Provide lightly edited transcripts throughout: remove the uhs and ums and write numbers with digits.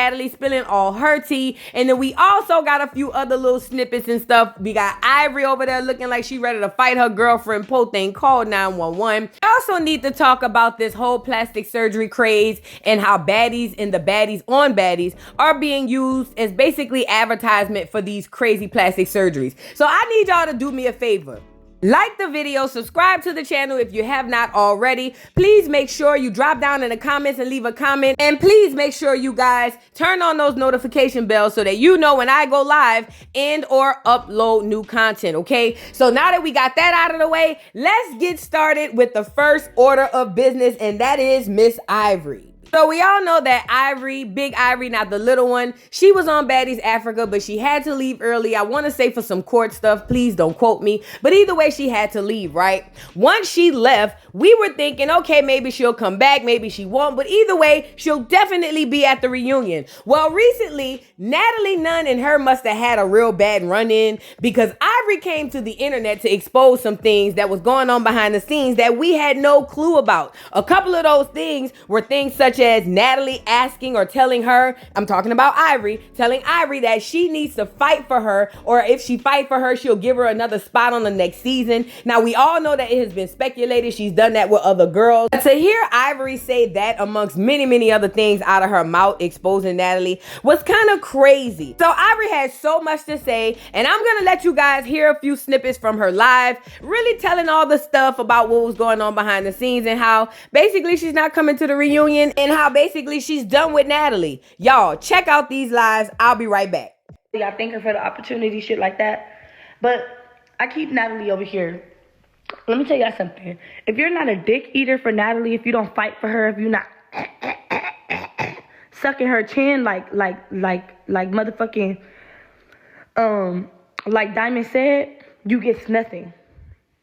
Natalie, spilling all her tea. And then we also got a few other little snippets and stuff. We got Ivory over there looking like she ready to fight her girlfriend. Poe thing called 911. We also need to talk about this whole plastic surgery craze and how baddies and the baddies on baddies are being used as basically advertisement for these crazy plastic surgeries. So I need y'all to do me a favor. Like the video, subscribe to the channel if you have not already. Please make sure you drop down in the comments and leave a comment. And please make sure you guys turn on those notification bells so that you know when I go live and or upload new content, okay? So now that we got that out of the way, let's get started with the first order of business, and that is Miss Ivory. So we all know that Ivory, Big Ivory, not the little one, she was on Baddies Africa, but she had to leave early. I want to say for some court stuff. Please don't quote me. But either way, she had to leave, right? Once she left, we were thinking, okay, maybe she'll come back, maybe she won't. But either way, she'll definitely be at the reunion. Well, recently, Natalie Nunn and her must have had a real bad run-in because Ivory came to the internet to expose some things that was going on behind the scenes that we had no clue about. A couple of those things were things such as Natalie asking or telling her, I'm talking about Ivory, telling Ivory that she needs to fight for her, or if she fight for her, she'll give her another spot on the next season. Now, we all know that it has been speculated she's done that with other girls. But to hear Ivory say that amongst many, many other things out of her mouth exposing Natalie was kind of crazy. So Ivory had so much to say, and I'm gonna let you guys hear a few snippets from her live, really telling all the stuff about what was going on behind the scenes and how basically she's not coming to the reunion and how basically she's done with Natalie. Y'all, check out these lives. I'll be right back. I thank her for the opportunity, shit like that. But I keep Natalie over here. Let me tell y'all something. If you're not a dick eater for Natalie, if you don't fight for her, if you're not sucking her chin like motherfucking like Diamond said, you get nothing.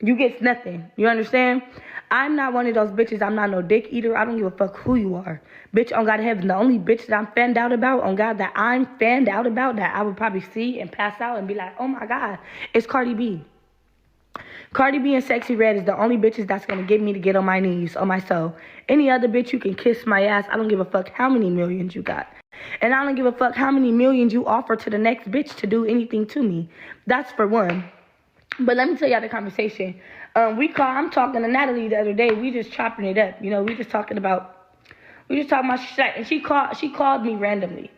You get nothing. You understand? I'm not one of those bitches. I'm not no dick eater. I don't give a fuck who you are. Bitch, on God heaven, the only bitch that I'm fanned out about, on God that I'm fanned out about, that I would probably see and pass out and be like, oh my God, it's Cardi B. Cardi B and Sexy Red is the only bitches that's going to get me to get on my knees, on my soul. Any other bitch, you can kiss my ass. I don't give a fuck how many millions you got. And I don't give a fuck how many millions you offer to the next bitch to do anything to me. That's for one. But let me tell y'all the conversation. I'm talking to Natalie the other day. We just chopping it up. You know, we just talking about shit. And she called me randomly.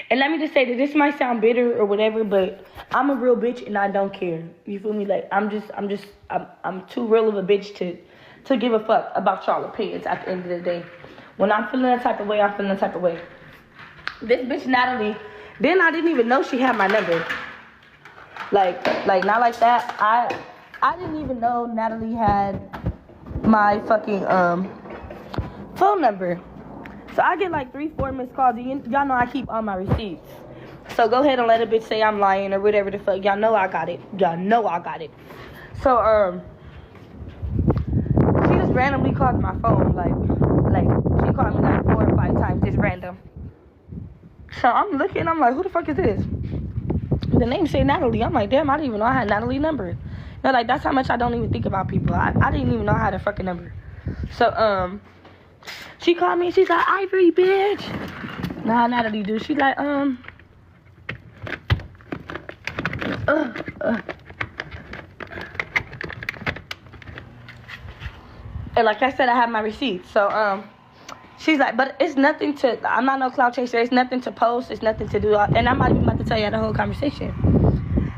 And let me just say that this might sound bitter or whatever, but I'm a real bitch and I don't care. You feel me? Like I'm too real of a bitch to give a fuck about y'all opinions at the end of the day. When I'm feeling that type of way, I'm feeling that type of way. This bitch Natalie, then I didn't even know she had my number. Like not like that. I didn't even know Natalie had my fucking phone number. So I get like 3-4 missed calls. Y'all know I keep all my receipts. So go ahead and let a bitch say I'm lying or whatever the fuck. Y'all know I got it. Y'all know I got it. So she just randomly called my phone. Like she called me like 4 or 5 times, just random. So I'm looking, I'm like, who the fuck is this? The name say Natalie. I'm like, damn, I didn't even know I had Natalie's number. No, like, that's how much I don't even think about people. I didn't even know I had a fucking number. So, she called me. She's like, Ivory, bitch. Nah, Natalie, dude. She's like, And like I said, I have my receipts. So, she's like, but it's nothing to, I'm not no clout chaser. It's nothing to post. It's nothing to do. And I'm not even about to tell you the whole conversation.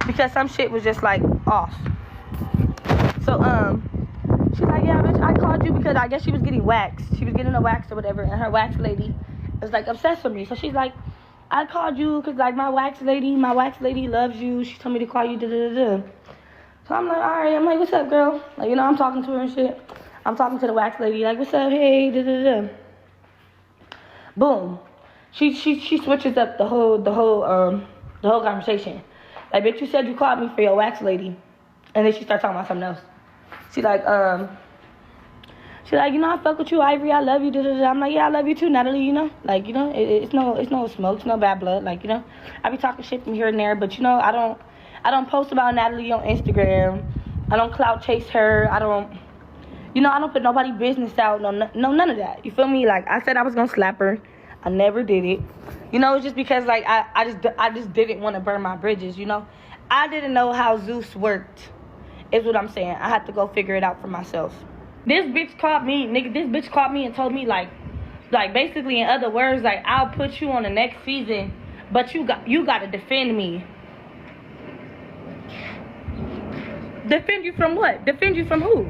Because some shit was just, like, off. So, she's like, yeah, bitch, I called you because I guess she was getting waxed. She was getting a wax or whatever, and her wax lady was, like, obsessed with me. So she's like, I called you because, like, my wax lady loves you. She told me to call you, da-da-da-da. So I'm like, all right. I'm like, what's up, girl? Like, you know, I'm talking to her and shit. I'm talking to the wax lady, like, what's up, hey, da-da-da-da. Boom. She switches up the whole conversation. Like, bitch, you said you called me for your wax lady. And then she starts talking about something else. She's like, you know, I fuck with you, Ivory. I love you. I'm like, yeah, I love you too, Natalie. You know, like, you know, it's no smoke, it's no bad blood. Like, you know, I be talking shit from here and there, but you know, I don't post about Natalie on Instagram. I don't clout chase her. I don't put nobody's business out. No, none of that. You feel me? Like I said, I was gonna slap her. I never did it. You know, it's just because like I just didn't want to burn my bridges, you know. I didn't know how Zeus worked, is what I'm saying. I had to go figure it out for myself. This bitch called me, nigga, this bitch called me and told me like basically in other words, like, I'll put you on the next season, but you gotta defend me. Defend you from what? Defend you from who?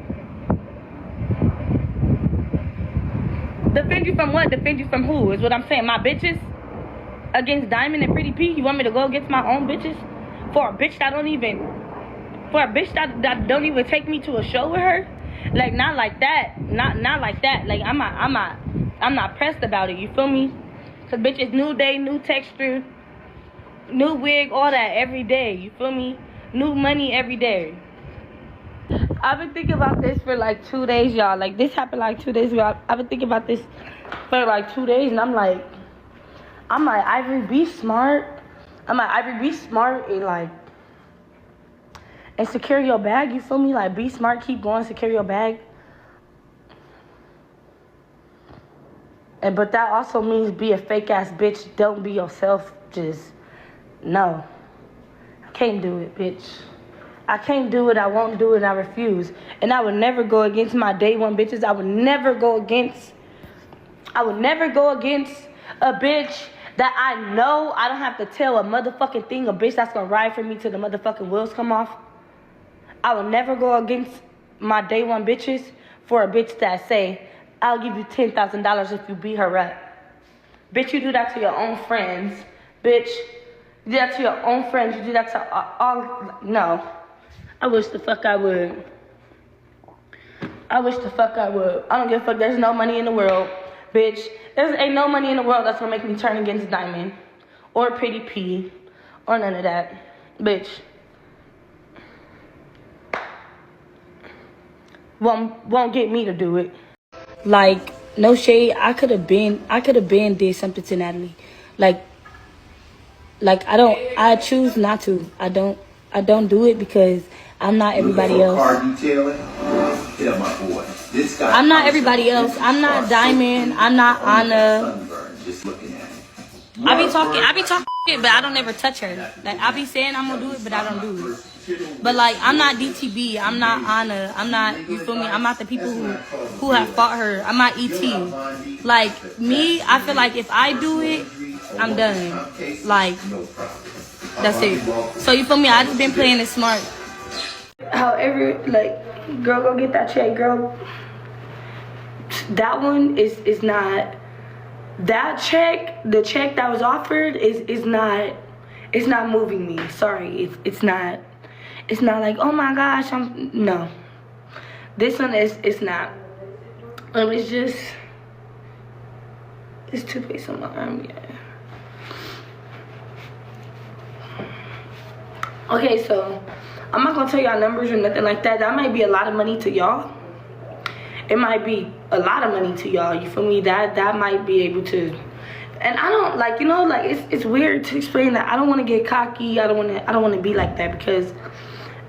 Defend you from what? Defend you from who is what I'm saying. My bitches against Diamond and Pretty P? You want me to go against my own bitches? For a bitch that don't even take me to a show with her? Like, not like that. Not like that. Like, I'm not pressed about it, you feel me? Cause bitches, new day, new texture, new wig, all that every day, you feel me? New money every day. I've been thinking about this for like 2 days, y'all. Like, this happened like 2 days ago. I've been thinking about this for like 2 days, and I'm like, Ivory, be smart. Ivory, be smart and secure your bag, you feel me? Like, be smart, keep going, secure your bag. But that also means be a fake ass bitch. Don't be yourself. Just, no. I can't do it, bitch. I can't do it, I won't do it, and I refuse. And I would never go against my day one bitches. I would never go against a bitch that I know I don't have to tell a motherfucking thing, a bitch that's gonna ride for me till the motherfucking wheels come off. I will never go against my day one bitches for a bitch that say, I'll give you $10,000 if you beat her up. Bitch, you do that to your own friends. Bitch, you do that to your own friends. You do that to all, no. I wish the fuck I would. I don't give a fuck. There's no money in the world, bitch. There ain't no money in the world that's gonna make me turn against Diamond or Pretty P or none of that, bitch. Won't get me to do it. Like, no shade. I could have been did something to Natalie. Like I choose not to. I don't do it because I'm not everybody else. I'm not everybody else. I'm not Diamond. I'm not Anna. I be talking shit, but I don't ever touch her. Like, I be saying I'm gonna do it, but I don't do it. But like, I'm not DTB. I'm not Anna. I'm not, you feel me? I'm not the people who have fought her. I'm not ET. Like, me, I feel like if I do it, I'm done. Like, that's it. So you feel me? I just been playing it smart. However, like, girl, go get that check, girl. That one is not, that check, the check that was offered is not, it's not moving me. Sorry, it's not like, oh my gosh, no. This one it's not. It's just, it's toothpaste on my arm, yeah. Okay, so I'm not gonna tell y'all numbers or nothing like that. That might be a lot of money to y'all. It might be a lot of money to y'all, you feel me? That might be able to, and I don't, like, you know, like, it's weird to explain that. I don't want to get cocky. I don't want to be like that, because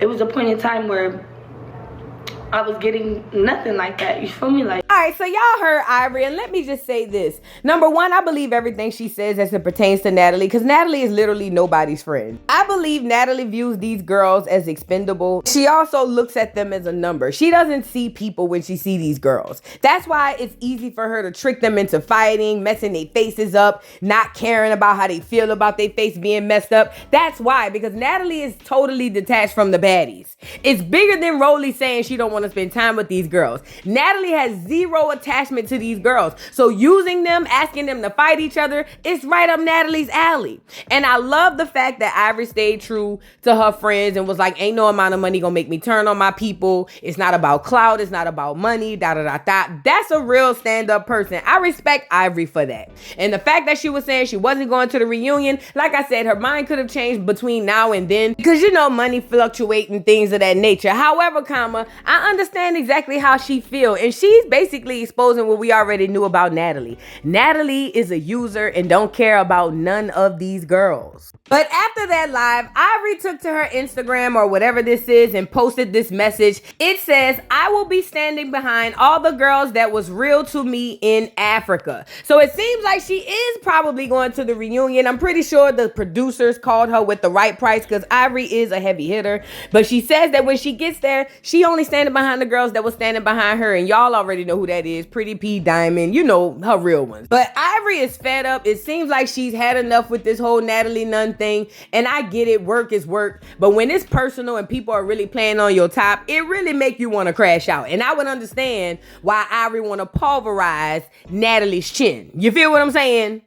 it was a point in time where I was getting nothing like that, you feel me? Like, all right, so y'all heard Ivory, and let me just say this. Number one, I believe everything she says as it pertains to Natalie, because Natalie is literally nobody's friend. I believe Natalie views these girls as expendable. She also looks at them as a number. She doesn't see people when she sees these girls. That's why it's easy for her to trick them into fighting, messing their faces up, not caring about how they feel about their face being messed up. That's why, because Natalie is totally detached from the baddies. It's bigger than Rollie saying she don't want to spend time with these girls. Natalie has zero attachment to these girls. So using them, asking them to fight each other, it's right up Natalie's alley. And I love the fact that Ivory stayed true to her friends and was like, ain't no amount of money gonna make me turn on my people. It's not about clout. It's not about money. That's a real stand-up person. I respect Ivory for that. And the fact that she was saying she wasn't going to the reunion, like I said, her mind could have changed between now and then, because, you know, money fluctuates and things of that nature. However, I understand exactly how she feels. And she's basically exposing what we already knew about Natalie. Natalie is a user and don't care about none of these girls. But after that live, Ivory took to her Instagram or whatever this is and posted this message. It says, "I will be standing behind all the girls that was real to me in Africa." So it seems like she is probably going to the reunion. I'm pretty sure the producers called her with the right price because Ivory is a heavy hitter. But she says that when she gets there, she only standing behind the girls that was standing behind her. And y'all already know who that is. Pretty P Diamond. You know, her real ones. But Ivory is fed up. It seems like she's had enough with this whole Natalie Nunn thing. And I get it. Work is work. But when it's personal and people are really playing on your top, it really make you want to crash out. And I would understand why Ivory want to pulverize Natalie's chin. You feel what I'm saying?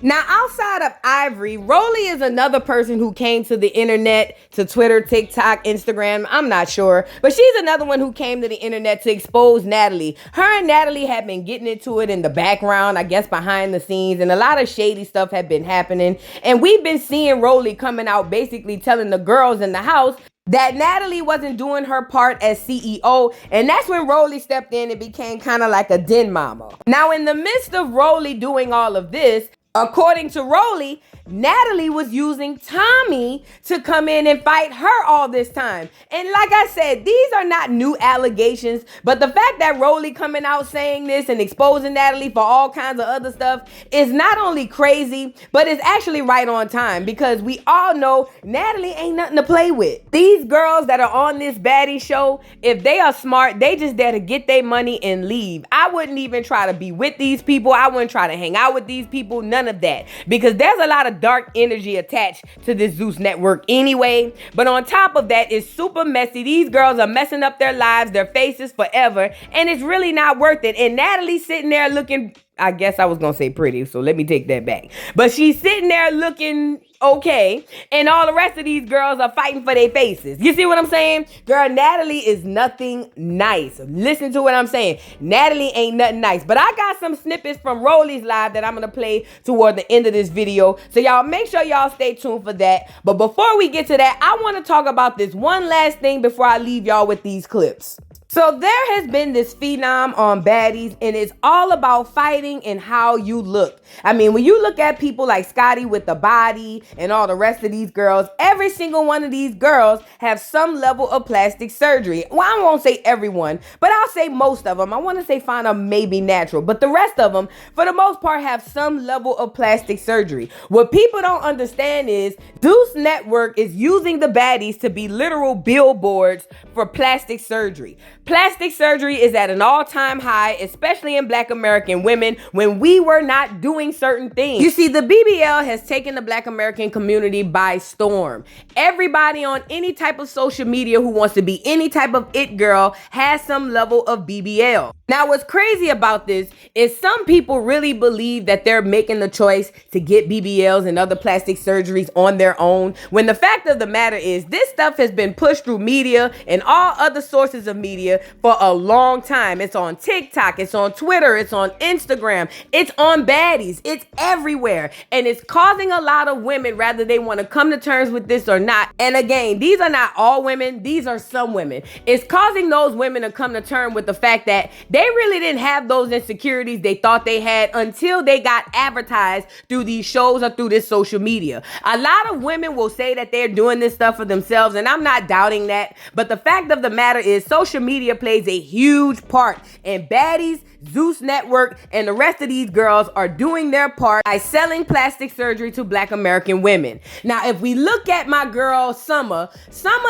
Now, outside of Ivory, Rollie is another person who came to the internet, to Twitter, TikTok, Instagram, I'm not sure. But she's another one who came to the internet to expose Natalie. Her and Natalie have been getting into it in the background, I guess behind the scenes, and a lot of shady stuff had been happening. And we've been seeing Rollie coming out basically telling the girls in the house that Natalie wasn't doing her part as CEO, and that's when Rollie stepped in and became kind of like a den mama. Now, in the midst of Rollie doing all of this, according to Rollie, Natalie was using Tommy to come in and fight her all this time. And like I said, these are not new allegations, but the fact that Rollie coming out saying this and exposing Natalie for all kinds of other stuff is not only crazy, but it's actually right on time because we all know Natalie ain't nothing to play with. These girls that are on this baddie show, if they are smart, they just there to get their money and leave. I wouldn't even try to be with these people. I wouldn't try to hang out with these people, none of that, because there's a lot of dark energy attached to this Zeus network anyway. But on top of that, it's super messy. These girls are messing up their lives, their faces forever, and it's really not worth it. And Natalie's sitting there looking, I guess I was gonna say pretty, so let me take that back. But she's sitting there looking okay, and all the rest of these girls are fighting for their faces. You see what I'm saying? Girl, Natalie is nothing nice. Listen to what I'm saying. Natalie ain't nothing nice. But I got some snippets from Rollie's live that I'm gonna play toward the end of this video. So y'all make sure y'all stay tuned for that. But before we get to that, I want to talk about this one last thing before I leave y'all with these clips. So there has been this phenom on baddies, and it's all about fighting and how you look. I mean, when you look at people like Scotty with the body and all the rest of these girls, every single one of these girls have some level of plastic surgery. Well, I won't say everyone, but I'll say most of them. I want to say find them maybe natural, but the rest of them, for the most part, have some level of plastic surgery. What people don't understand is Zeus Network is using the baddies to be literal billboards for plastic surgery. Plastic surgery is at an all-time high, especially in Black American women, when we were not doing certain things. You see, the BBL has taken the Black American community by storm. Everybody on any type of social media who wants to be any type of it girl has some level of BBL. Now, what's crazy about this is some people really believe that they're making the choice to get BBLs and other plastic surgeries on their own, when the fact of the matter is this stuff has been pushed through media and all other sources of media for a long time. It's on TikTok, it's on Twitter, it's on Instagram, it's on baddies, it's everywhere. And it's causing a lot of women, whether they want to come to terms with this or not. And again, these are not all women, these are some women. It's causing those women to come to terms with the fact that they really didn't have those insecurities they thought they had until they got advertised through these shows or through this social media. A lot of women will say that they're doing this stuff for themselves, and I'm not doubting that. But the fact of the matter is social media plays a huge part, and baddies, Zeus Network, and the rest of these girls are doing their part by selling plastic surgery to Black American women. Now, if we look at my girl, Summer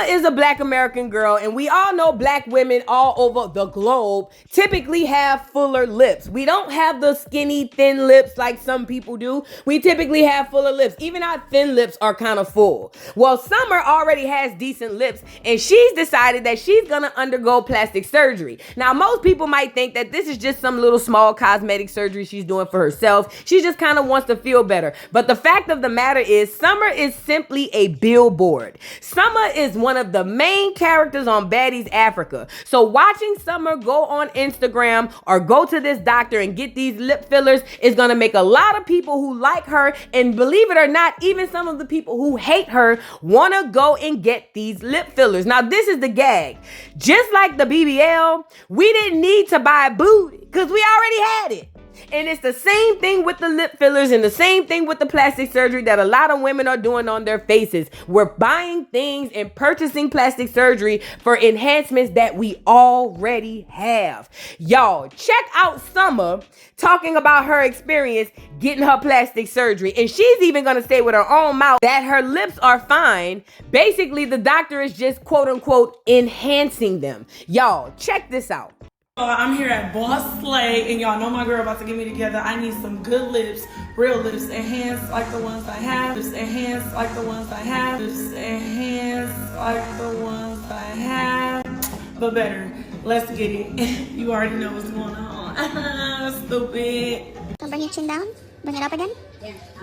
is a Black American girl, and we all know Black women all over the globe typically have fuller lips. We don't have the skinny, thin lips like some people do. We typically have fuller lips. Even our thin lips are kind of full. Well, Summer already has decent lips, and she's decided that she's gonna undergo plastic surgery. Now, most people might think that this is just some little small cosmetic surgery she's doing for herself. She just kind of wants to feel better. But the fact of the matter is, Summer is simply a billboard. Summer is one of the main characters on Baddies Africa. So watching Summer go on Instagram or go to this doctor and get these lip fillers is going to make a lot of people who like her, and believe it or not, even some of the people who hate her, want to go and get these lip fillers. Now, this is the gag. Just like the BBL, we didn't need to buy booty because we already had it. And it's the same thing with the lip fillers and the same thing with the plastic surgery that a lot of women are doing on their faces. We're buying things and purchasing plastic surgery for enhancements that we already have. Y'all, check out Summer talking about her experience getting her plastic surgery. And she's even going to say with her own mouth that her lips are fine. Basically, the doctor is just quote unquote enhancing them. Y'all, check this out. I'm here at Boss Slay, and y'all know my girl about to get me together. I need some good lips, real lips, enhanced like the ones I have. Lips enhanced like the ones I have. Lips enhanced like the ones I have. But better. Let's get it. You already know what's going on. Stupid. So bring your chin down. Bring it up again.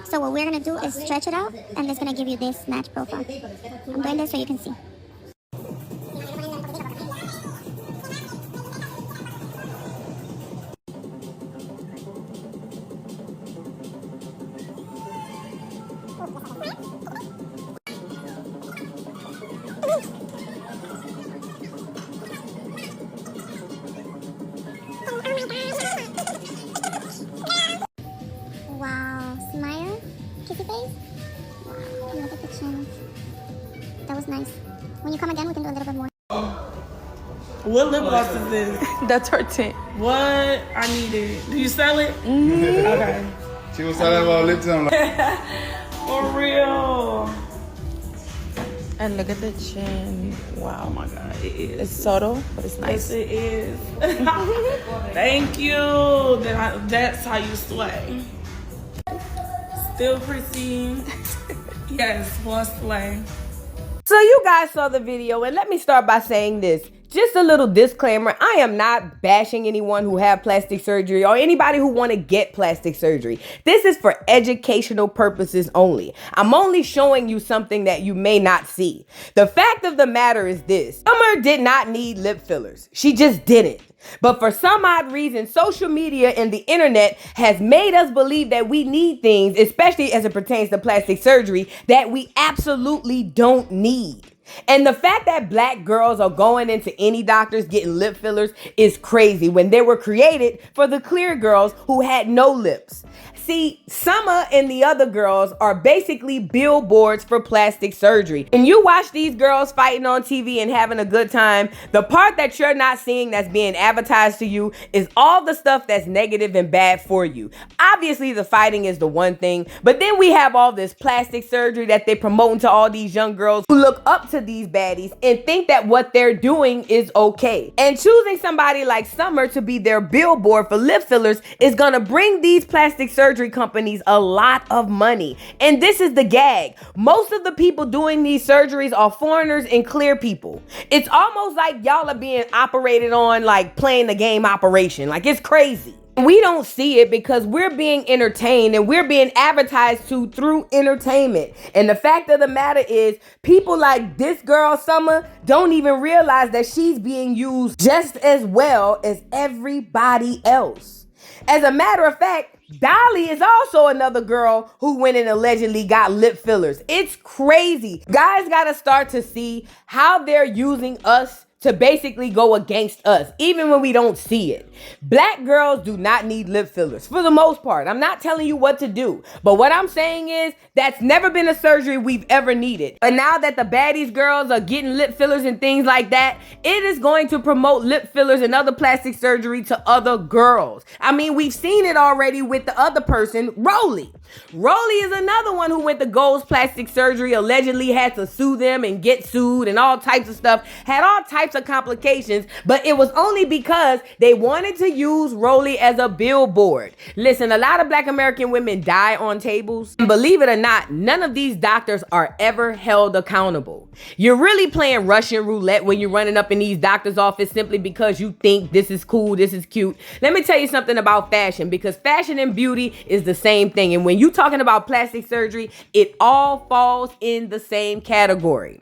So what we're going to do is stretch it out, and it's going to give you this snatch profile. I'm doing this so you can see. Wow, smile, kissy face. Wow, look at the chin. That was nice. When you come again, we can do a little bit more. What lip gloss is this? That's her tint. What? I need it. Do you sell it? Mm-hmm. Okay. She was selling about lip tint. For real. And look at the chin. Wow. Oh my God, it is. It's subtle, but it's nice. Yes, it is. Thank you. That's how you slay. Still pristine. Yes, Boss Slay. So you guys saw the video, and let me start by saying this. Just a little disclaimer, I am not bashing anyone who have plastic surgery or anybody who want to get plastic surgery. This is for educational purposes only. I'm only showing you something that you may not see. The fact of the matter is this. Summer did not need lip fillers. She just didn't. But for some odd reason, social media and the internet has made us believe that we need things, especially as it pertains to plastic surgery, that we absolutely don't need. And the fact that black girls are going into any doctors getting lip fillers is crazy when they were created for the clear girls who had no lips. See, Summer and the other girls are basically billboards for plastic surgery. And you watch these girls fighting on TV and having a good time, the part that you're not seeing that's being advertised to you is all the stuff that's negative and bad for you. Obviously, the fighting is the one thing, but then we have all this plastic surgery that they're promoting to all these young girls who look up to these baddies and think that what they're doing is okay. And choosing somebody like Summer to be their billboard for lip fillers is gonna bring these plastic surgery companies a lot of money. And this is the gag. Most of the people doing these surgeries are foreigners and clear people. It's almost like y'all are being operated on like playing the game Operation. Like, it's crazy. We don't see it because we're being entertained and we're being advertised to through entertainment. And the fact of the matter is, people like this girl, Summer, don't even realize that she's being used just as well as everybody else. As a matter of fact, Dolly is also another girl who went and allegedly got lip fillers. It's crazy. Guys gotta start to see how they're using us to basically go against us, even when we don't see it. Black girls do not need lip fillers, for the most part. I'm not telling you what to do, but what I'm saying is that's never been a surgery we've ever needed. And now that the baddies girls are getting lip fillers and things like that, it is going to promote lip fillers and other plastic surgery to other girls. I mean, we've seen it already with the other person, Rollie. Rollie is another one who went to Gold's plastic surgery, allegedly had to sue them and get sued and all types of stuff, had all types of complications, but it was only because they wanted to use Rollie as a billboard. Listen, a lot of Black American women die on tables, and believe it or not, none of these doctors are ever held accountable. You're really playing Russian roulette when you're running up in these doctors' office simply because you think this is cool, this is cute. Let me tell you something about fashion, because fashion and beauty is the same thing, and when you're talking about plastic surgery, it all falls in the same category.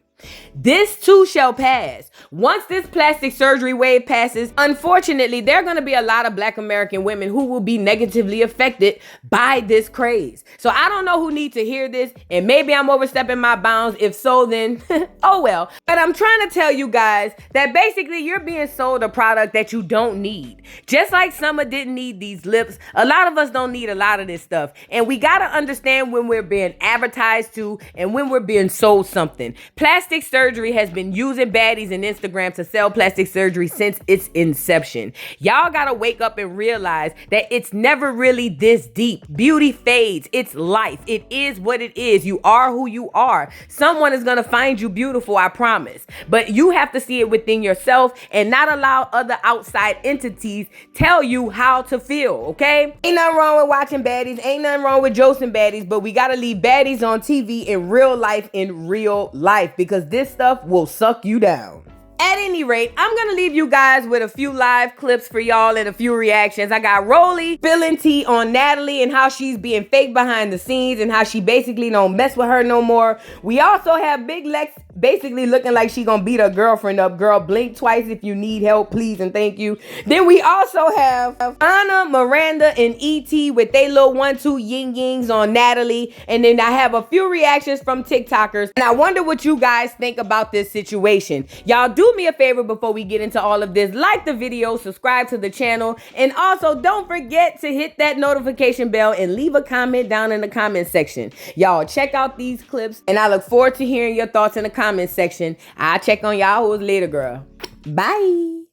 This too shall pass. Once this plastic surgery wave passes, unfortunately, there are going to be a lot of Black American women who will be negatively affected by this craze. So I don't know who needs to hear this, and maybe I'm overstepping my bounds. If so, then oh well. But I'm trying to tell you guys that basically you're being sold a product that you don't need. Just like Summer didn't need these lips, a lot of us don't need a lot of this stuff. And we got to understand when we're being advertised to and when we're being sold something. Plastic surgery has been using baddies and Instagram to sell plastic surgery since its inception. Y'all gotta wake up and realize that it's never really this deep. Beauty fades. It's life. It is what it is. You are who you are. Someone is gonna find you beautiful, I promise. But you have to see it within yourself and not allow other outside entities tell you how to feel, okay? Ain't nothing wrong with watching baddies. Ain't nothing wrong with josting baddies, but we gotta leave baddies on TV in real life because this stuff will suck you down. At any rate, I'm gonna leave you guys with a few live clips for y'all and a few reactions. I got Rollie spilling tea on Natalie and how she's being fake behind the scenes and how she basically don't mess with her no more. We also have Big Lex basically looking like she gonna beat her girlfriend up. Girl, blink twice if you need help, please and thank you. Then we also have Anna, Miranda, and E.T. with they little 1-2 yin-yings on Natalie. And then I have a few reactions from TikTokers. And I wonder what you guys think about this situation. Y'all do me a favor before we get into all of this. Like the video, subscribe to the channel, and also don't forget to hit that notification bell and leave a comment down in the comment section. Y'all check out these clips, and I look forward to hearing your thoughts in the comment section. I'll check on y'all who's later, girl. Bye.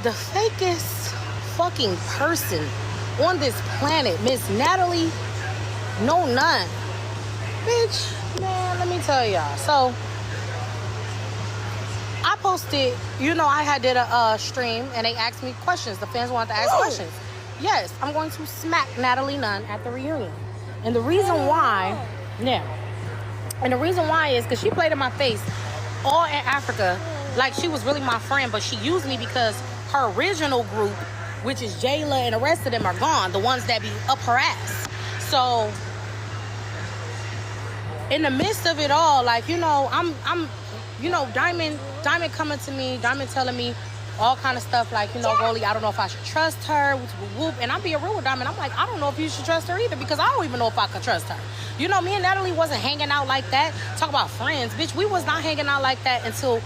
The fakest fucking person on this planet, Miss Natalie Nunn. Bitch, man, let me tell y'all. So I posted, I did a stream and they asked me questions. The fans wanted to ask questions. Yes, I'm going to smack Natalie Nunn at the reunion. And the reason why, is because she played in my face all in Africa like she was really my friend, but she used me because her original group, which is Jayla and the rest of them, are gone. The ones that be up her ass. So in the midst of it all, Diamond coming to me, Diamond telling me all kind of stuff like, Rollie, I don't know if I should trust her, whoop. And I'm being real with Diamond. I'm like, I don't know if you should trust her either because I don't even know if I could trust her. Me and Natalie wasn't hanging out like that. Talk about friends. Bitch, we was not hanging out like that until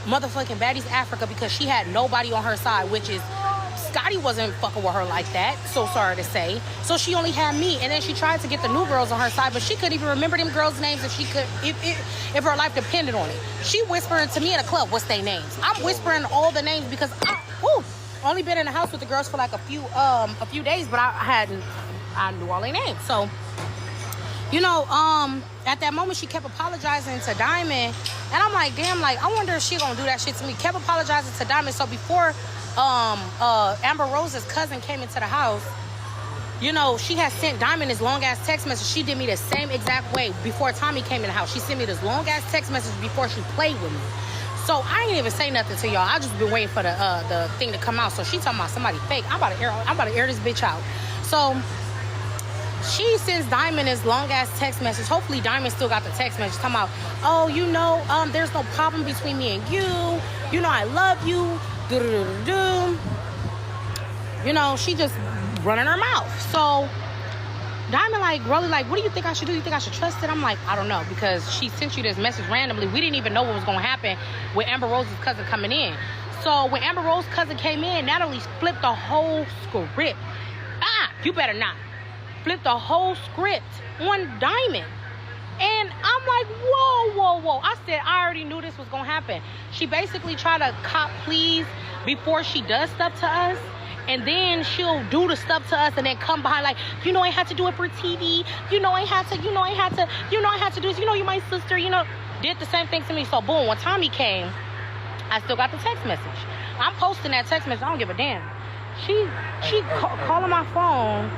motherfucking Baddies Africa because she had nobody on her side, which is Scotty wasn't fucking with her like that, so sorry to say. So she only had me, and then she tried to get the new girls on her side, but she couldn't even remember them girls' names if her life depended on it. She whispering to me in a club, what's their names? I'm whispering all the names because I only been in the house with the girls for like a few days, but I knew all their names. So, at that moment she kept apologizing to Diamond, and I'm like, damn, like I wonder if she gonna do that shit to me. Kept apologizing to Diamond. So before Amber Rose's cousin came into the house, she had sent Diamond this long ass text message. She did me the same exact way before Tommy came in the house. She sent me this long ass text message before she played with me. So I ain't even say nothing to y'all. I just been waiting for the thing to come out. So she talking about somebody fake. I'm about to air this bitch out. So she sends Diamond this long ass text message. Hopefully Diamond still got the text message talking about, there's no problem between me and you. I love you. She just running her mouth. So Diamond Rollie what do you think I should do? You think I should trust it? I'm like, I don't know, because she sent you this message randomly. We didn't even know what was going to happen with Amber Rose's cousin coming in. So when Amber Rose's cousin came in, Natalie flipped the whole script. You better not. Flipped the whole script on Diamond. And I'm like, whoa. I said, I already knew this was going to happen. She basically tried to cop please before she does stuff to us. And then she'll do the stuff to us and then come behind like, I had to do it for TV. I had to do this. You my sister, did the same thing to me. So boom, when Tommy came, I still got the text message. I'm posting that text message. I don't give a damn. She calling my phone.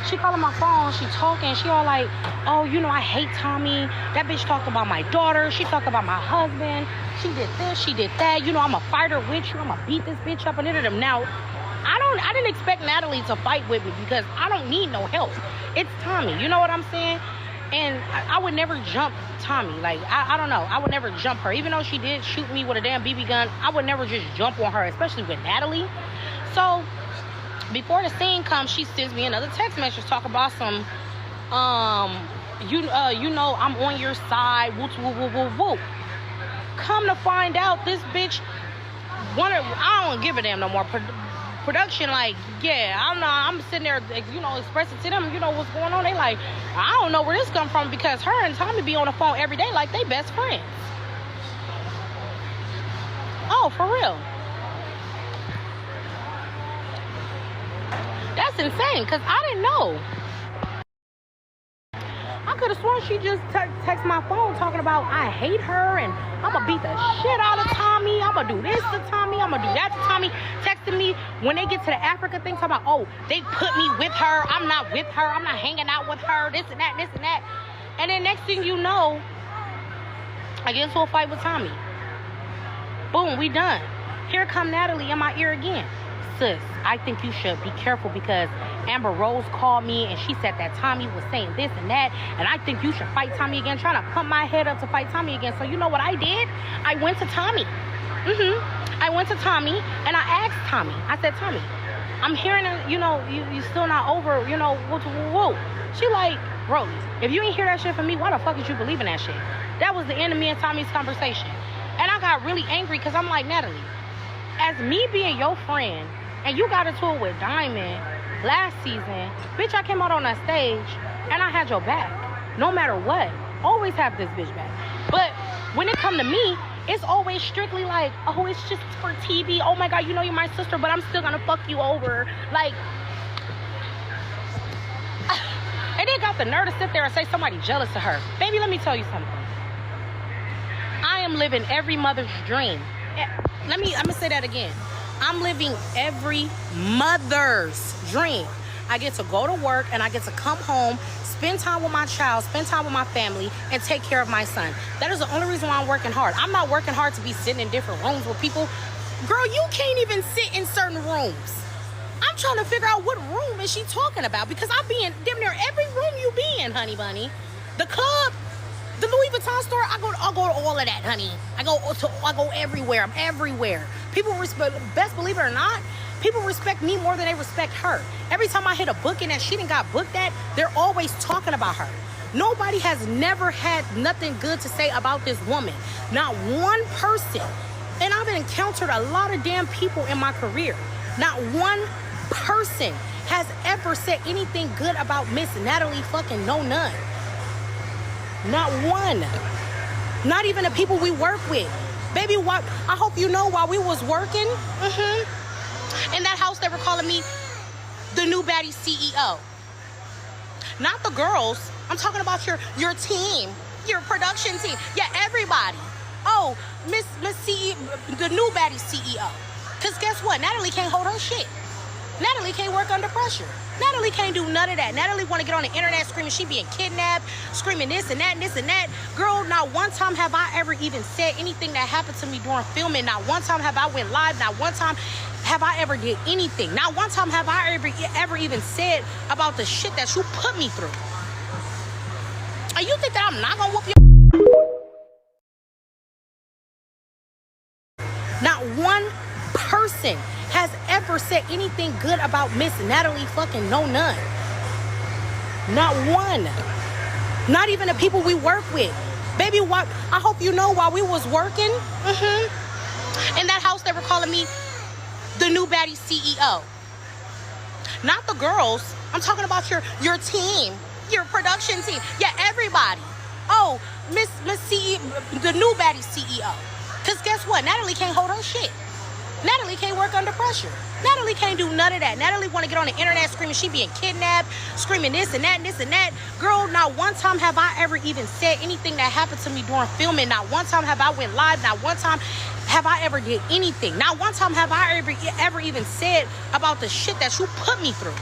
She calling my phone. She talking. She all like, I hate Tommy. That bitch talked about my daughter. She talked about my husband. She did this. She did that. I'm a fighter with you. I'm gonna beat this bitch up and into them. Now, I didn't expect Natalie to fight with me because I don't need no help. It's Tommy. You know what I'm saying? And I would never jump Tommy. Like, I don't know. I would never jump her. Even though she did shoot me with a damn BB gun, I would never just jump on her, especially with Natalie. So, before the scene comes, she sends me another text message talking about some, you know, I'm on your side, whoop, whoop, whoop, whoop, whoop. Come to find out, this bitch, I don't give a damn no more. Production, like, yeah, I don't know. I'm sitting there, you know, expressing to them, you know, what's going on. They like, I don't know where this come from, because her and Tommy be on the phone every day like they best friends. Oh, for real. That's insane, because I didn't know. I could have sworn she just texted my phone talking about I hate her and I'm going to beat the shit out of Tommy. I'm going to do this to Tommy. I'm going to do that to Tommy. Texting me when they get to the Africa thing, talking about, oh, they put me with her. I'm not with her. I'm not hanging out with her. This and that, this and that. And then next thing you know, I get into a fight with Tommy. Boom, we done. Here come Natalie in my ear again. Sis, I think you should be careful, because Amber Rose called me and she said that Tommy was saying this and that, and I think you should fight Tommy again, trying to pump my head up to fight Tommy again. So you know what I did? I went to Tommy. I went to Tommy and I asked Tommy. I said, Tommy, I'm hearing, you know, you still not over, you know, whoa. She like, Rollie, if you ain't hear that shit from me, why the fuck did you believe in that shit? That was the end of me and Tommy's conversation. And I got really angry, because I'm like, Natalie, as me being your friend, and you got into it with Diamond last season, bitch, I came out on that stage and I had your back. No matter what. Always have this bitch back. But when it come to me, it's always strictly like, oh, it's just for TV. Oh my God, you know you're my sister, but I'm still gonna fuck you over. Like, and they got the nerve to sit there and say somebody jealous of her. Baby, let me tell you something. I am living every mother's dream. I'm gonna say that again. I'm living every mother's dream. I get to go to work and I get to come home, spend time with my child, spend time with my family, and take care of my son. That is the only reason why I'm working hard. I'm not working hard to be sitting in different rooms with people. Girl, you can't even sit in certain rooms. I'm trying to figure out what room is she talking about, because I be in damn near every room you be in, honey bunny. The club, the Louis Vuitton store, I go to all of that, honey. I go everywhere. I'm everywhere. People respect, best believe it or not, people respect me more than they respect her. Every time I hit a booking that she done got booked at, they're always talking about her. Nobody has never had nothing good to say about this woman. Not one person. And I've encountered a lot of damn people in my career. Not one person has ever said anything good about Miss Natalie fucking Nunn. Not one. Not even the people we work with. Baby, what? I hope you know, while we was working, in that house, they were calling me the new baddie CEO. Not the girls. I'm talking about your team, your production team. Yeah, everybody. Oh, Miss CEO, the new baddie CEO. Because guess what? Natalie can't hold her shit. Natalie can't work under pressure. Natalie can't do none of that. Natalie want to get on the internet screaming she being kidnapped, screaming this and that and this and that. Girl, not one time have I ever even said anything that happened to me during filming. Not one time have I went live. Not one time have I ever did anything. Not one time have I ever even said about the shit that you put me through. And you think that I'm not gonna whoop your... Not one person has ever said anything good about Miss Natalie fucking Nunn. Not one. Not even the people we work with. Baby, what? I hope you know, while we was working, in that house, they were calling me the new baddie CEO. Not the girls. I'm talking about your team, your production team. Yeah, everybody. Oh, Miss CEO, the new baddie CEO. Because guess what? Natalie can't hold her shit. Natalie can't work under pressure. Natalie can't do none of that. Natalie want to get on the internet screaming she being kidnapped, screaming this and that and this and that. Girl, not one time have I ever even said anything that happened to me during filming. Not one time have I went live. Not one time have I ever did anything. Not one time have I ever even said about the shit that you put me through.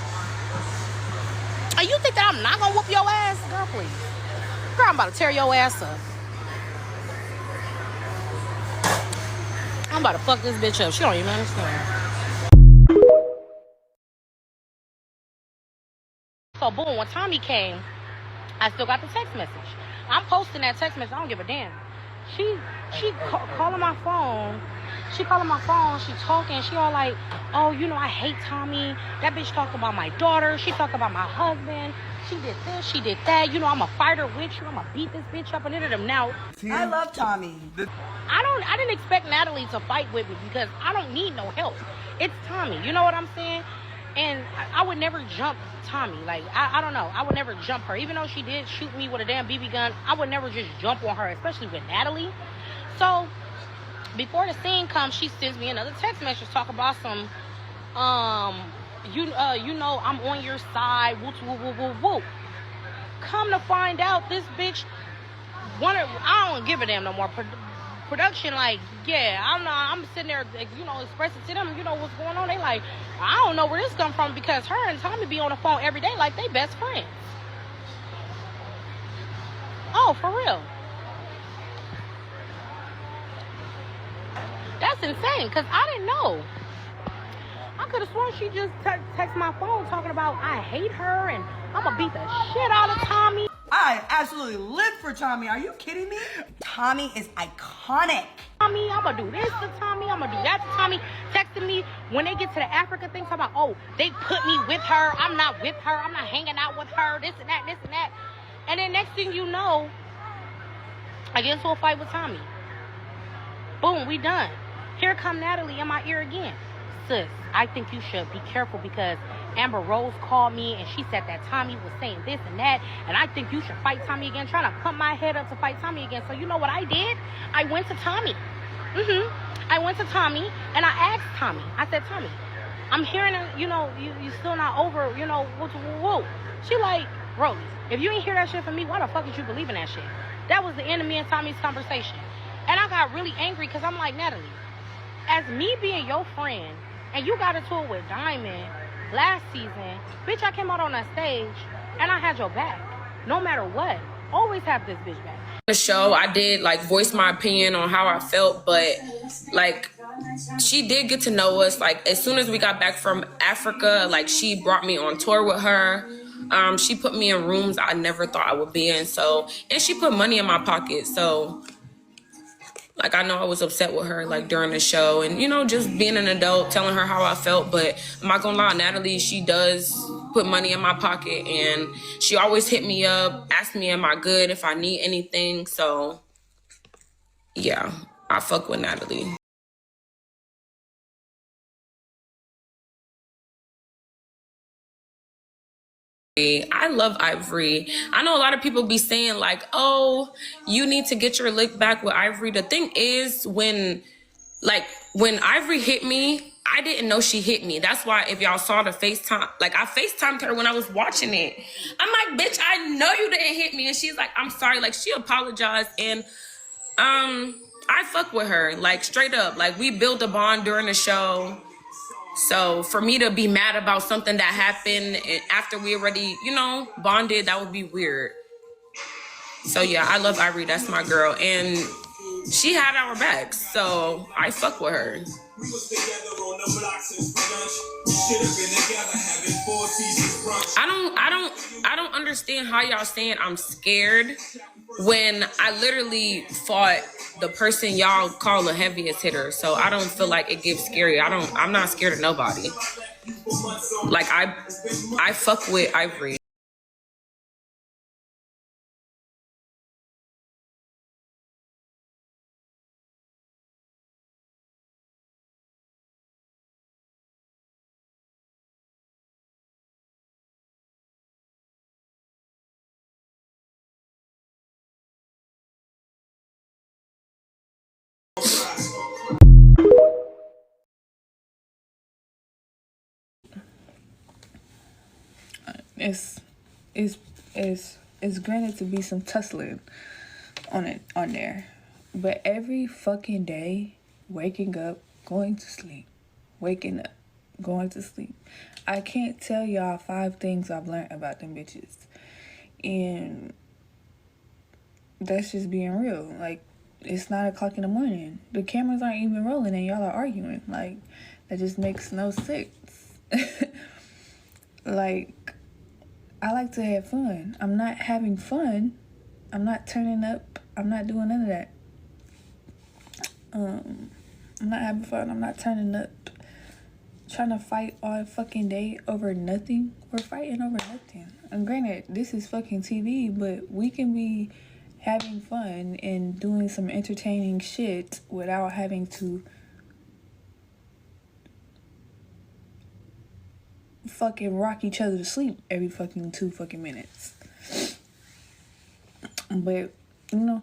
And you think that I'm not gonna whoop your ass? Girl, please. Girl, I'm about to tear your ass up. I'm about to fuck this bitch up. She don't even understand. So boom, when Tommy came, I still got the text message. I'm posting that text message. I don't give a damn. She calling my phone. She calling my phone. She talking. She all like, oh, you know, I hate Tommy. That bitch talked about my daughter. She talked about my husband. She did this. She did that. You know, I'm a fighter with you. I'm gonna beat this bitch up and into them. Now, I love Tommy. I didn't expect Natalie to fight with me because I don't need no help. It's Tommy. You know what I'm saying? And I would never jump Tommy. Like, I don't know. I would never jump her. Even though she did shoot me with a damn BB gun, I would never just jump on her, especially with Natalie. So, before the scene comes, she sends me another text message talk about some, you know, I'm on your side, whoop, whoop, whoop, whoop, whoop. Come to find out, this bitch, I don't give a damn no more. Production, like, yeah, I'm sitting there, you know, expressing to them, you know, what's going on. They like, I don't know where this come from because her and Tommy be on the phone every day like they best friends. Oh, for real. That's insane, because I didn't know. I could have sworn she just texted my phone talking about I hate her and I'm going to beat the shit out of Tommy. I absolutely live for Tommy. Are you kidding me? Tommy is iconic. Tommy, I'm going to do this to Tommy. I'm going to do that to Tommy. Texting me when they get to the Africa thing, talking about, oh, they put me with her. I'm not with her. I'm not hanging out with her. This and that, this and that. And then next thing you know, I get into a fight with Tommy. Boom, we done. Here come Natalie in my ear again. Sis, I think you should be careful because Amber Rose called me and she said that Tommy was saying this and that, and I think you should fight Tommy again, trying to pump my head up to fight Tommy again. So you know what I did? I went to Tommy. I went to Tommy and I asked Tommy. I said, Tommy, I'm hearing, you know, you still not over, you know, whoa. She like, Rose, if you ain't hear that shit from me, why the fuck did you believe in that shit? That was the end of me and Tommy's conversation. And I got really angry because I'm like, Natalie, as me being your friend, and you got into it with Diamond last season, bitch, I came out on that stage and I had your back. No matter what. Always have this bitch back. The show, I did like voice my opinion on how I felt, but like she did get to know us. Like as soon as we got back from Africa, like she brought me on tour with her. She put me in rooms I never thought I would be in. So, and she put money in my pocket. So like, I know I was upset with her, like, during the show. And, you know, just being an adult, telling her how I felt. But I'm not gonna lie, Natalie, she does put money in my pocket. And she always hit me up, ask me, am I good, if I need anything. So, yeah, I fuck with Natalie. I love Ivory. I know a lot of people be saying like, oh, you need to get your lick back with Ivory. The thing is, when Ivory hit me, I didn't know she hit me. That's why if y'all saw the FaceTime, like I FaceTimed her when I was watching it. I'm like, bitch, I know you didn't hit me. And she's like, I'm sorry. Like she apologized. And I fuck with her, like straight up. Like we built a bond during the show. So for me to be mad about something that happened after we already, you know, bonded, that would be weird. So yeah, I love Ivory. That's my girl. And she had our backs. So I fuck with her. I don't understand how y'all saying I'm scared when I literally fought the person y'all call the heaviest hitter. So I don't feel like it gives scary. I'm not scared of nobody. Like I fuck with Ivory. It's granted to be some tussling on there, but every fucking day, waking up, going to sleep, waking up, going to sleep. I can't tell y'all 5 things I've learned about them bitches, and that's just being real. Like, it's 9 o'clock in the morning. The cameras aren't even rolling and y'all are arguing. Like, that just makes no sense. Like, I like to have fun. I'm not having fun. I'm not turning up. I'm not doing none of that. I'm not having fun. I'm not turning up. Trying to fight all fucking day over nothing. We're fighting over nothing. And granted, this is fucking TV, but we can be having fun and doing some entertaining shit without having to fucking rock each other to sleep every fucking 2 fucking minutes. But, you know,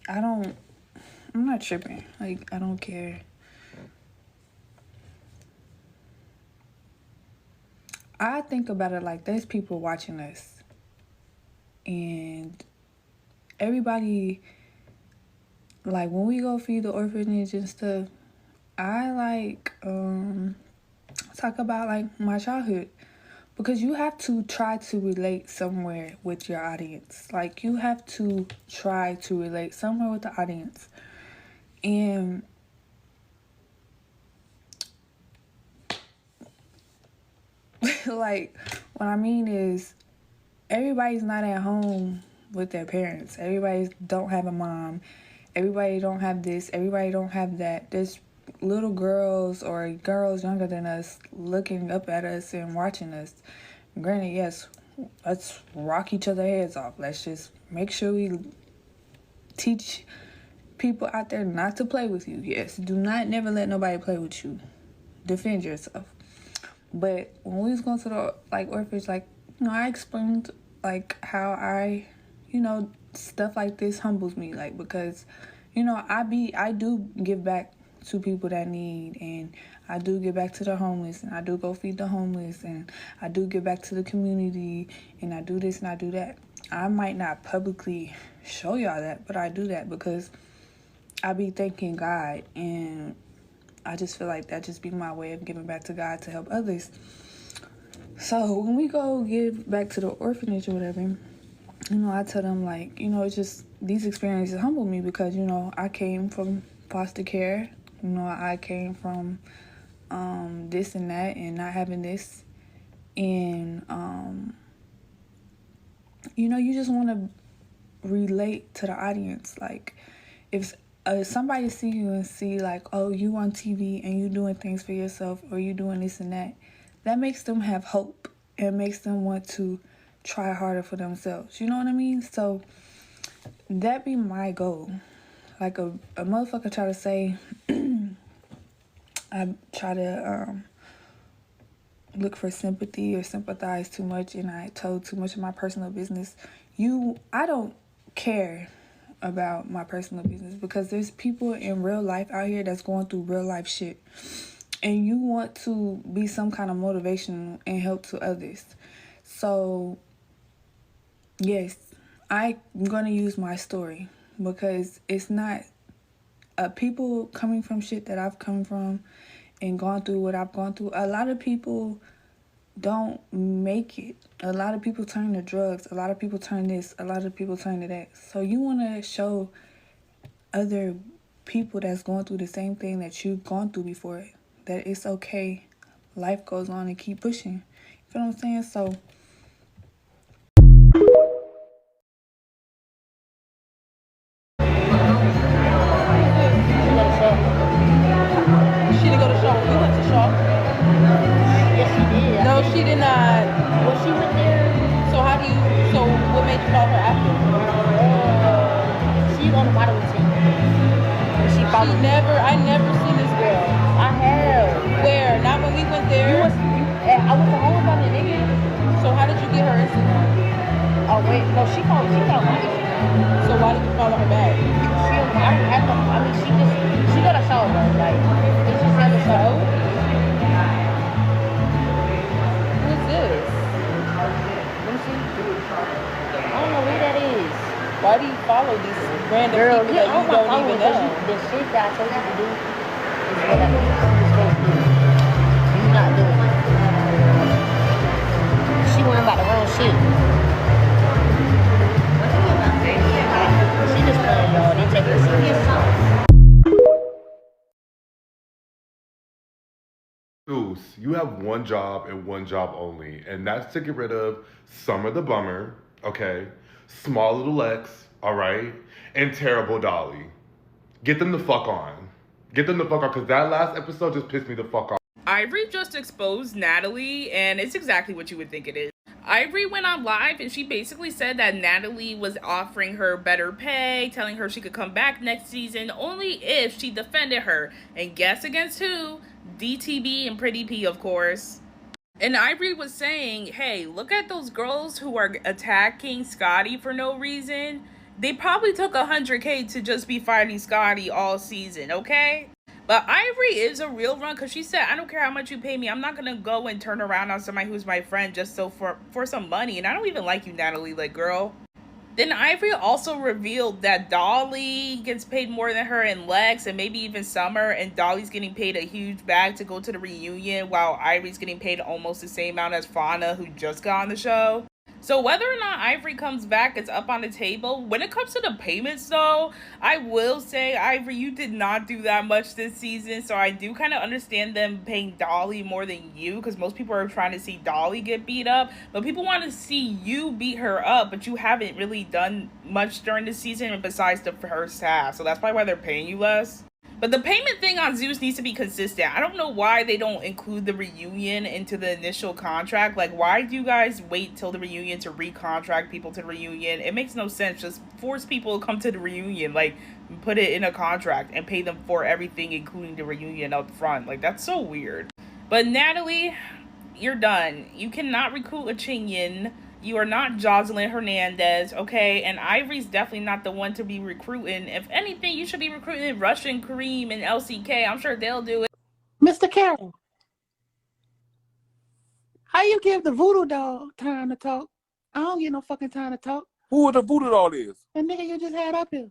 I'm not tripping. Like, I don't care. I think about it like there's people watching us. And everybody, like, when we go feed the orphanage and stuff, I, like, talk about, like, my childhood. Because you have to try to relate somewhere with your audience. Like, you have to try to relate somewhere with the audience. And like, what I mean is, everybody's not at home with their parents. Everybody don't have a mom. Everybody don't have this. Everybody don't have that. There's little girls or girls younger than us looking up at us and watching us. Granted, yes, let's rock each other's heads off. Let's just make sure we teach people out there not to play with you. Yes, do not never let nobody play with you. Defend yourself. But when we was going to the, like, orphanage, like, you know, I explained, like, how I, you know, stuff like this humbles me, like, because, you know, I do give back to people that need, and I do give back to the homeless, and I do go feed the homeless, and I do give back to the community, and I do this and I do that. I might not publicly show y'all that, but I do that because I be thanking God, and I just feel like that just be my way of giving back to God to help others. So when we go give back to the orphanage or whatever, you know, I tell them, like, you know, it's just, these experiences humble me because, you know, I came from foster care. You know, I came from this and that and not having this. And, you know, you just want to relate to the audience. Like, if somebody see you and see, like, oh, you on TV and you doing things for yourself or you doing this and that, that makes them have hope. It makes them want to try harder for themselves. You know what I mean? So that be my goal. Like, a motherfucker try to say, I try to look for sympathy or sympathize too much, and I told too much of my personal business. I don't care about my personal business because there's people in real life out here that's going through real life shit. And you want to be some kind of motivation and help to others. So, yes, I'm going to use my story because it's not people coming from shit that I've come from and gone through what I've gone through. A lot of people don't make it. A lot of people turn to drugs. A lot of people turn this. A lot of people turn to that. So you want to show other people that's going through the same thing that you've gone through before that it's okay. Life goes on and keep pushing. You feel what I'm saying? So She didn't go to Shaw. We went to Shaw. Yes, she did. No, she did not. Well, she went there. So what made you call her after? She's on the modeling team. I never seen this girl. I have. Where? Not when we went there. I went to home about the nigga. So how did you get her Instagram? Oh wait, no, she called my Instagram. So why did you follow her back? She got a show though. Like, it's just at the show. Who is this? Let me see. I don't know who that is. Why do you follow these random Girl, people that you don't even know? The shit that I told you to do is what you're supposed to do. You're not doing it. She went about the wrong shit. She just playing, y'all. They take her serious. Zeus, you have one job and one job only, and that's to get rid of Summer the Bummer, okay? Small Little Lex, all right? And Terrible Dolly. Get them the fuck on. Get them the fuck on, because that last episode just pissed me the fuck off. Ivory just exposed Natalie, and it's exactly what you would think it is. Ivory went on live and she basically said that Natalie was offering her better pay, telling her she could come back next season only if she defended her. And guess against who? DTB and Pretty P, of course. And Ivory was saying, hey, look at those girls who are attacking Scotty for no reason. They probably took $100K to just be fighting Scotty all season, okay? But Ivory is a real run because she said, I don't care how much you pay me. I'm not going to go and turn around on somebody who's my friend just so for some money. And I don't even like you, Natalie, like, girl. Then Ivory also revealed that Dolly gets paid more than her and Lex and maybe even Summer. And Dolly's getting paid a huge bag to go to the reunion while Ivory's getting paid almost the same amount as Fauna, who just got on the show. So whether or not Ivory comes back is up on the table. When it comes to the payments, though, I will say, Ivory, you did not do that much this season. So I do kind of understand them paying Dolly more than you, because most people are trying to see Dolly get beat up. But people want to see you beat her up, but you haven't really done much during the season besides the first half. So that's probably why they're paying you less. But the payment thing on Zeus needs to be consistent. I don't know why they don't include the reunion into the initial contract. Like, why do you guys wait till the reunion to recontract people to the reunion? It makes no sense. Just force people to come to the reunion. Like, put it in a contract and pay them for everything, including the reunion up front. Like, that's so weird. But Natalie, you're done. You cannot recruit a Chinyan. You are not Jocelyn Hernandez, okay? And Ivory's definitely not the one to be recruiting. If anything, you should be recruiting Russian Kareem and LCK. I'm sure they'll do it. Mr. Carroll, how you give the voodoo doll time to talk? I don't get no fucking time to talk. Who the voodoo doll is? The nigga you just had up here.